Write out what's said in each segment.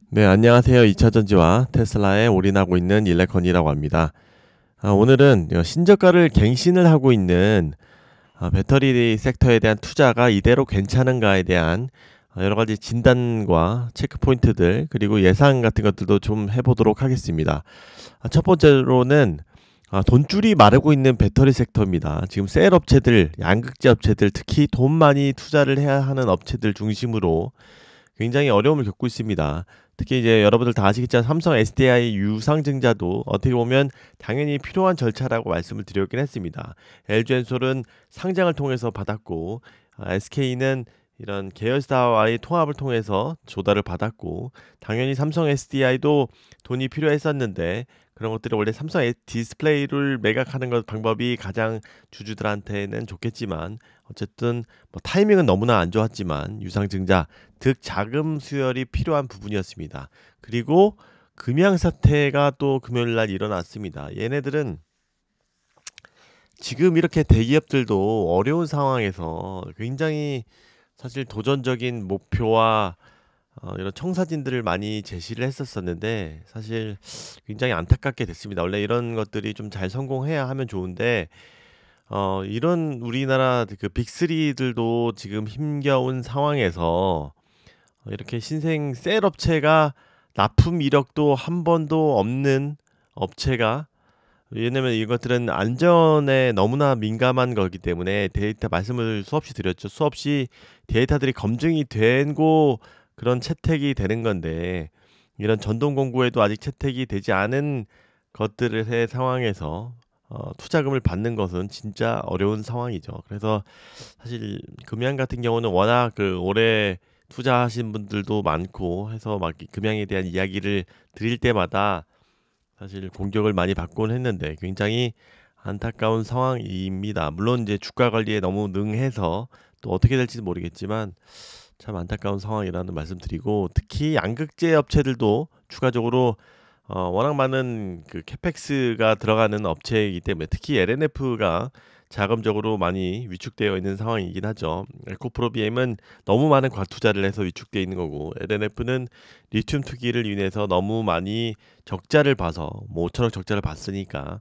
네, 안녕하세요. 2차 전지와 테슬라에 올인하고 있는 일레컨이라고 합니다. 오늘은 신저가를 갱신을 하고 있는 배터리 섹터에 대한 투자가 이대로 괜찮은가에 대한 여러 가지 진단과 체크 포인트들 그리고 예상 같은 것들도 좀 해보도록 하겠습니다. 첫 번째로는 돈줄이 마르고 있는 배터리 섹터입니다. 지금 셀 업체들, 양극재 업체들, 특히 돈 많이 투자를 해야 하는 업체들 중심으로 굉장히 어려움을 겪고 있습니다. 특히 이제 여러분들 다 아시겠지만 삼성 SDI 유상증자도 어떻게 보면 당연히 필요한 절차라고 말씀을 드렸긴 했습니다. LG엔솔은 상장을 통해서 받았고 SK는 이런 계열사와의 통합을 통해서 조달을 받았고 당연히 삼성 SDI도 돈이 필요했었는데 그런 것들이 원래 삼성 디스플레이를 매각하는 것 방법이 가장 주주들한테는 좋겠지만 어쨌든 뭐 타이밍은 너무나 안 좋았지만 유상증자 즉 자금 수혈이 필요한 부분이었습니다. 그리고 금양 사태가 또 금요일 날 일어났습니다. 얘네들은 지금 이렇게 대기업들도 어려운 상황에서 굉장히 사실 도전적인 목표와 이런 청사진들을 많이 제시를 했었었는데 사실 굉장히 안타깝게 됐습니다. 원래 이런 것들이 좀 잘 성공해야 하면 좋은데 이런 우리나라 그 빅리들도 지금 힘겨운 상황에서 이렇게 신생 셀 업체가 납품 이력도 한 번도 없는 업체가 왜냐면 이것들은 안전에 너무나 민감한 거기 때문에 데이터 말씀을 수없이 드렸죠. 수없이 데이터들이 검증이 되고 그런 채택이 되는 건데 이런 전동 공구에도 아직 채택이 되지 않은 것들의 상황에서 투자금을 받는 것은 진짜 어려운 상황이죠. 그래서 사실 금양 같은 경우는 워낙 그 올해 투자하신 분들도 많고 해서 막 금양에 대한 이야기를 드릴 때마다 사실 공격을 많이 받곤 했는데 굉장히 안타까운 상황입니다. 물론 이제 주가 관리에 너무 능해서 또 어떻게 될지는 모르겠지만 참 안타까운 상황이라는 말씀드리고 특히 양극재 업체들도 추가적으로 워낙 많은 그 캐펙스가 들어가는 업체이기 때문에 특히 LNF가 자금적으로 많이 위축되어 있는 상황이긴 하죠. 에코프로비엠은 너무 많은 과투자를 해서 위축되어 있는 거고 LNF는 리튬 투기를 인해서 너무 많이 적자를 봐서 뭐 5천억 적자를 봤으니까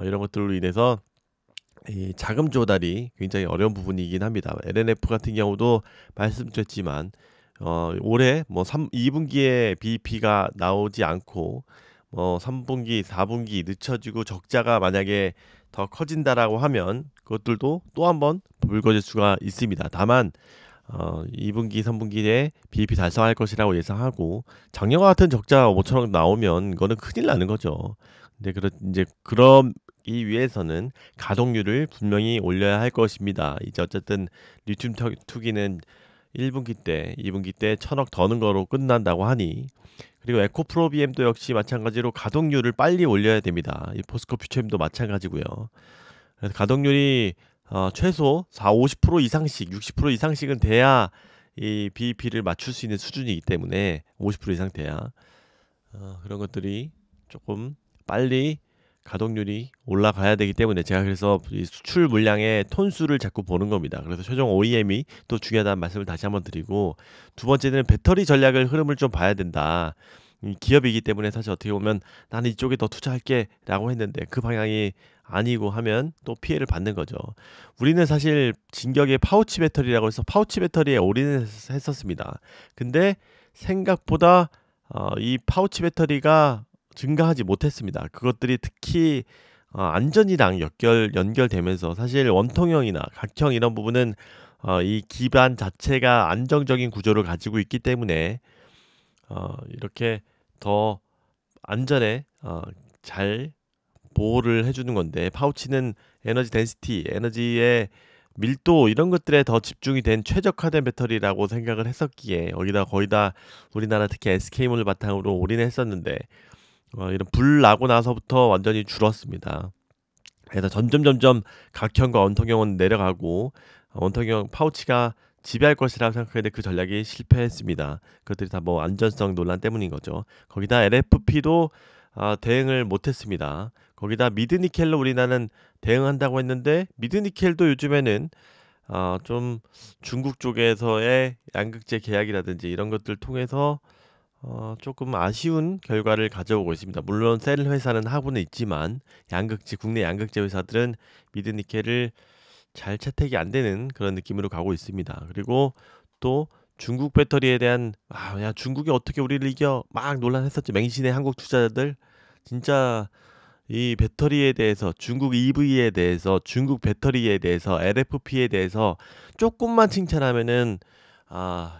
이런 것들로 인해서 이 자금 조달이 굉장히 어려운 부분이긴 합니다. LNF 같은 경우도 말씀드렸지만 올해 뭐 2분기에 BEP가 나오지 않고 뭐 3분기, 4분기 늦춰지고 적자가 만약에 더 커진다라고 하면 그것들도 또 한번 불거질 수가 있습니다. 다만 2분기, 3분기에 BEP 달성할 것이라고 예상하고 작년과 같은 적자 5천억 나오면 이거는 큰일 나는 거죠. 근데 이제 그러기 위해서는 가동률을 분명히 올려야 할 것입니다. 이제 어쨌든 리튬 투기는 1분기 때, 2분기 때 천억 더는 거로 끝난다고 하니 그리고 에코프로비엠도 역시 마찬가지로 가동률을 빨리 올려야 됩니다. 이 포스코 퓨처엠도 마찬가지고요. 그래서 가동률이 최소 4, 50% 이상씩, 60% 이상씩은 돼야 이 BEP를 맞출 수 있는 수준이기 때문에 50% 이상 돼야 그런 것들이 조금 빨리 가동률이 올라가야 되기 때문에 제가 그래서 이 수출 물량의 톤수를 자꾸 보는 겁니다. 그래서 최종 OEM이 또 중요하다는 말씀을 다시 한번 드리고 두 번째는 배터리 전략을 흐름을 좀 봐야 된다. 기업이기 때문에 사실 어떻게 보면 나는 이쪽에 더 투자할게라고 했는데 그 방향이 아니고 하면 또 피해를 받는 거죠. 우리는 사실 진격의 파우치 배터리라고 해서 파우치 배터리에 올인을 했었습니다. 근데 생각보다 이 파우치 배터리가 증가하지 못했습니다. 그것들이 특히 안전이랑 연결되면서 사실 원통형이나 각형 이런 부분은 이 기반 자체가 안정적인 구조를 가지고 있기 때문에 이렇게 더 안전에 잘 보호를 해주는 건데 파우치는 에너지 덴시티, 에너지의 밀도 이런 것들에 더 집중이 된 최적화된 배터리라고 생각을 했었기에 여기다 거의 다 우리나라 특히 SK몰을 바탕으로 올인했었는데 이런 불 나고 나서부터 완전히 줄었습니다. 그래서 점점 각형과 원통형은 내려가고 원통형 파우치가 지배할 것이라고 생각했는데 그 전략이 실패했습니다. 그것들이 다 뭐 안전성 논란 때문인 거죠. 거기다 LFP도 대응을 못했습니다. 거기다 미드니켈로 우리나라는 대응한다고 했는데 미드니켈도 요즘에는 좀 중국 쪽에서의 양극재 계약이라든지 이런 것들 통해서 조금 아쉬운 결과를 가져오고 있습니다. 물론 셀 회사는 하고는 있지만 양극재 국내 양극재 회사들은 미드 니켈을 잘 채택이 안 되는 그런 느낌으로 가고 있습니다. 그리고 또 중국 배터리에 대한 야 중국이 어떻게 우리를 이겨 막 논란했었죠. 맹신의 한국 투자자들 진짜 이 배터리에 대해서 중국 EV에 대해서 중국 배터리에 대해서 LFP에 대해서 조금만 칭찬하면은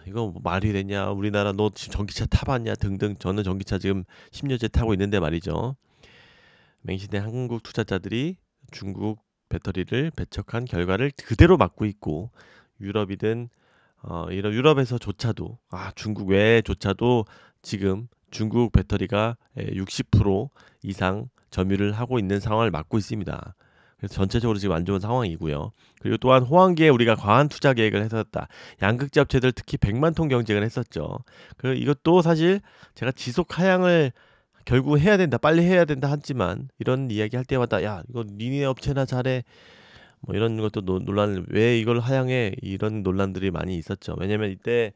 이거 뭐 말이 되냐 우리나라 너 지금 전기차 타봤냐 등등 저는 전기차 지금 10년째 타고 있는데 말이죠. 맹신의 한국 투자자들이 중국 배터리를 배척한 결과를 그대로 맞고 있고 유럽이든 이런 유럽에서조차도 중국 외에조차도 지금 중국 배터리가 60% 이상 점유를 하고 있는 상황을 맞고 있습니다. 그래서 전체적으로 지금 안 좋은 상황이고요. 그리고 또한 호황기에 우리가 과한 투자 계획을 했었다. 양극재 업체들 특히 100만 톤 경쟁을 했었죠. 그 이것도 사실 제가 지속 하향을 결국 해야 된다, 빨리 해야 된다 하지만 이런 이야기 할 때마다 야 이거 니네 업체나 잘해 뭐 이런 것도 논란을 왜 이걸 하향해 이런 논란들이 많이 있었죠. 왜냐면 이때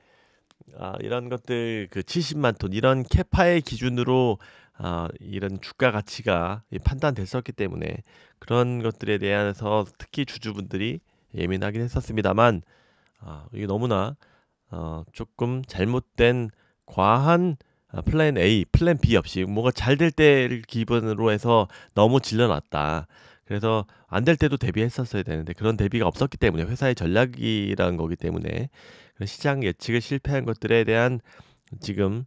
이런 것들 그 70만 톤 이런 캐파의 기준으로 이런 주가 가치가 판단됐었기 때문에 그런 것들에 대해서 특히 주주분들이 예민하긴 했었습니다만 이게 너무나 조금 잘못된 과한 플랜 A, 플랜 B 없이 뭐가 잘 될 때를 기본으로 해서 너무 질러놨다. 그래서 안 될 때도 대비했었어야 되는데 그런 대비가 없었기 때문에 회사의 전략이라는 거기 때문에 시장 예측을 실패한 것들에 대한 지금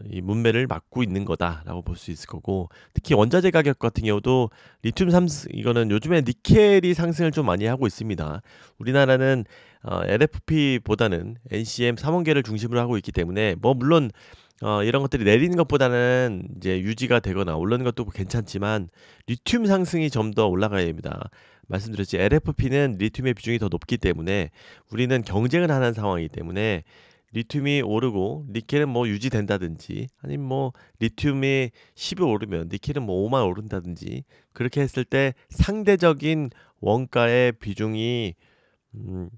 이 문매를 막고 있는 거다라고 볼 수 있을 거고 특히 원자재 가격 같은 경우도 리튬 삼스 이거는 요즘에 니켈이 상승을 좀 많이 하고 있습니다. 우리나라는 LFP보다는 NCM 3원계를 중심으로 하고 있기 때문에 뭐 물론 이런 것들이 내리는 것보다는 이제 유지가 되거나 오르는 것도 괜찮지만 리튬 상승이 좀 더 올라가야 됩니다. 말씀드렸지 LFP는 리튬의 비중이 더 높기 때문에 우리는 경쟁을 하는 상황이기 때문에 리튬이 오르고 니켈은 뭐 유지된다든지 아니면 뭐 리튬이 10이 오르면 니켈은 뭐 5만 오른다든지 그렇게 했을 때 상대적인 원가의 비중이 음,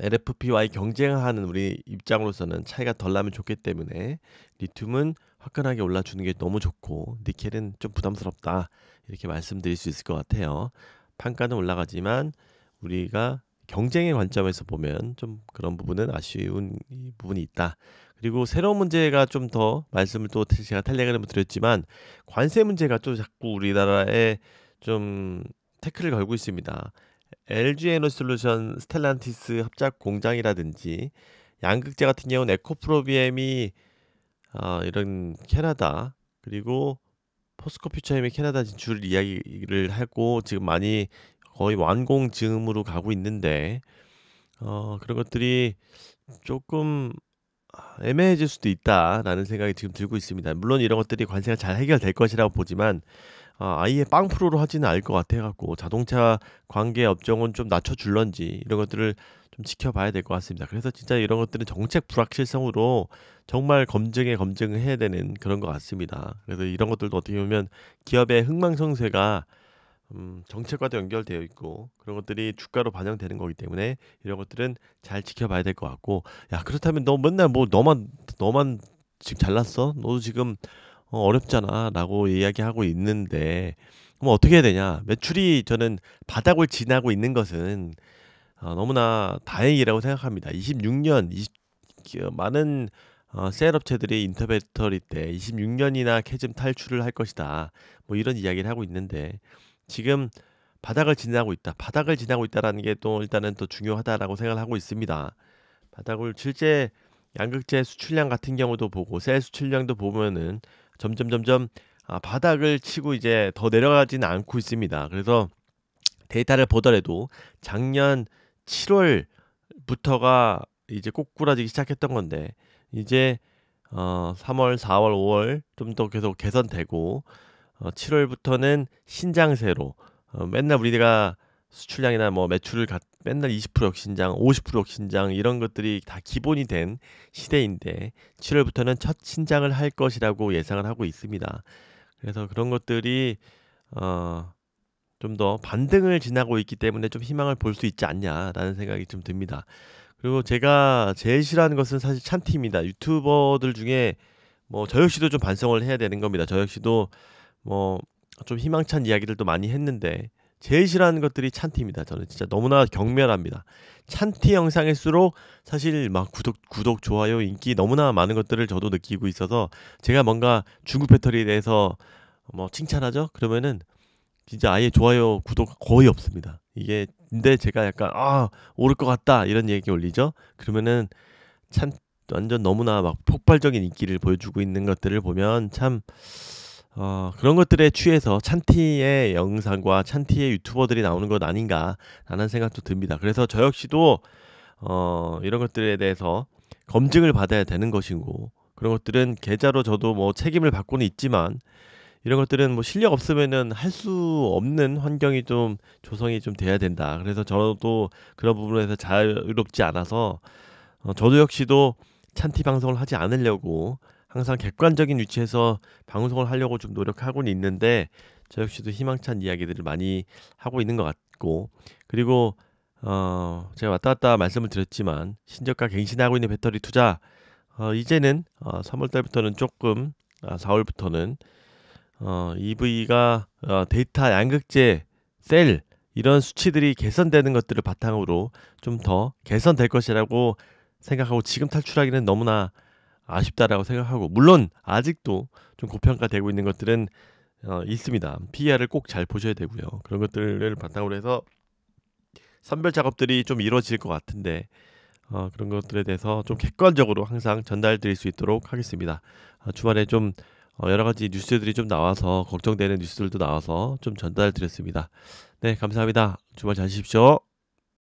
LFP와의 경쟁하는 우리 입장으로서는 차이가 덜 나면 좋기 때문에 리튬은 화끈하게 올라주는 게 너무 좋고 니켈은 좀 부담스럽다 이렇게 말씀드릴 수 있을 것 같아요. 판가는 올라가지만 우리가 경쟁의 관점에서 보면 좀 그런 부분은 아쉬운 부분이 있다. 그리고 새로운 문제가 좀 더 말씀을 또 제가 텔레그램을 드렸지만 관세 문제가 또 자꾸 우리나라에 좀 태클을 걸고 있습니다. LG 에너솔루션 스텔란티스 합작 공장이라든지 양극재 같은 경우는 에코프로비엠이 이런 캐나다 그리고 포스코 퓨처엠이 캐나다 진출 이야기를 하고 지금 많이 거의 완공 즈음으로 가고 있는데 그런 것들이 조금 애매해질 수도 있다라는 생각이 지금 들고 있습니다. 물론 이런 것들이 관세가 잘 해결될 것이라고 보지만 아예 빵프로로 하지는 않을 것 같아 갖고 자동차 관계 업종은 좀 낮춰줄런지 이런 것들을 좀 지켜봐야 될 것 같습니다. 그래서 진짜 이런 것들은 정책 불확실성으로 정말 검증을 해야 되는 그런 것 같습니다. 그래서 이런 것들도 어떻게 보면 기업의 흥망성쇠가 정책과도 연결되어 있고 그런 것들이 주가로 반영되는 거기 때문에 이런 것들은 잘 지켜봐야 될 것 같고 야 그렇다면 너 맨날 뭐 너만 지금 잘났어? 너도 지금 어렵잖아라고 이야기하고 있는데 그럼 어떻게 해야 되냐? 매출이 저는 바닥을 지나고 있는 것은 너무나 다행이라고 생각합니다. 26년 많은 셀 업체들이 인터배터리 때 26년이나 캐즘 탈출을 할 것이다. 뭐 이런 이야기를 하고 있는데 지금 바닥을 지나고 있다. 바닥을 지나고 있다라는 게 또 일단은 또 중요하다라고 생각을 하고 있습니다. 바닥을 실제 양극재 수출량 같은 경우도 보고 셀 수출량도 보면은 점점 바닥을 치고 이제 더 내려가지는 않고 있습니다. 그래서 데이터를 보더라도 작년 7월부터가 이제 꼬꾸라지기 시작했던 건데 이제 3월, 4월, 5월 좀 더 계속 개선되고 7월부터는 신장세로 맨날 우리가 수출량이나 뭐 매출을 맨날 20% 역신장, 50% 역신장 이런 것들이 다 기본이 된 시대인데 7월부터는 첫 신장을 할 것이라고 예상을 하고 있습니다. 그래서 그런 것들이 좀 더 반등을 지나고 있기 때문에 좀 희망을 볼 수 있지 않냐라는 생각이 좀 듭니다. 그리고 제가 제일 싫어하는 것은 사실 찬티입니다. 유튜버들 중에 뭐 저 역시도 좀 반성을 해야 되는 겁니다. 저 역시도 뭐 좀 희망찬 이야기들도 많이 했는데 제일 싫어하는 것들이 찬티입니다. 저는 진짜 너무나 경멸합니다. 찬티 영상일수록 사실 막 구독, 좋아요, 인기 너무나 많은 것들을 저도 느끼고 있어서 제가 뭔가 중국 배터리에 대해서 뭐 칭찬하죠? 그러면은 진짜 아예 좋아요, 구독 거의 없습니다. 이게 근데 제가 약간 오를 것 같다 이런 얘기 올리죠. 그러면은 참 완전 너무나 막 폭발적인 인기를 보여주고 있는 것들을 보면 참 그런 것들에 취해서 찬티의 영상과 찬티의 유튜버들이 나오는 것 아닌가라는 생각도 듭니다. 그래서 저 역시도 이런 것들에 대해서 검증을 받아야 되는 것이고 그런 것들은 계좌로 저도 뭐 책임을 받고는 있지만 이런 것들은 뭐 실력 없으면은 할 수 없는 환경이 좀 조성이 좀 돼야 된다. 그래서 저도 그런 부분에서 자유롭지 않아서 저도 역시도 찬티 방송을 하지 않으려고 항상 객관적인 위치에서 방송을 하려고 좀 노력하고는 있는데 저 역시도 희망찬 이야기들을 많이 하고 있는 것 같고 그리고 제가 왔다 갔다 말씀을 드렸지만 신저가 갱신하고 있는 배터리 투자 이제는 3월 달부터는 조금 4월부터는 EV가 데이터 양극재, 셀 이런 수치들이 개선되는 것들을 바탕으로 좀 더 개선될 것이라고 생각하고 지금 탈출하기는 너무나 아쉽다라고 생각하고 물론 아직도 좀 고평가되고 있는 것들은 있습니다. PER을 꼭 잘 보셔야 되고요. 그런 것들을 바탕으로 해서 선별 작업들이 좀 이루어질 것 같은데 그런 것들에 대해서 좀 객관적으로 항상 전달드릴 수 있도록 하겠습니다. 주말에 좀 여러 가지 뉴스들이 좀 나와서 걱정되는 뉴스들도 나와서 좀 전달드렸습니다. 네, 감사합니다. 주말 잘 쉬십시오.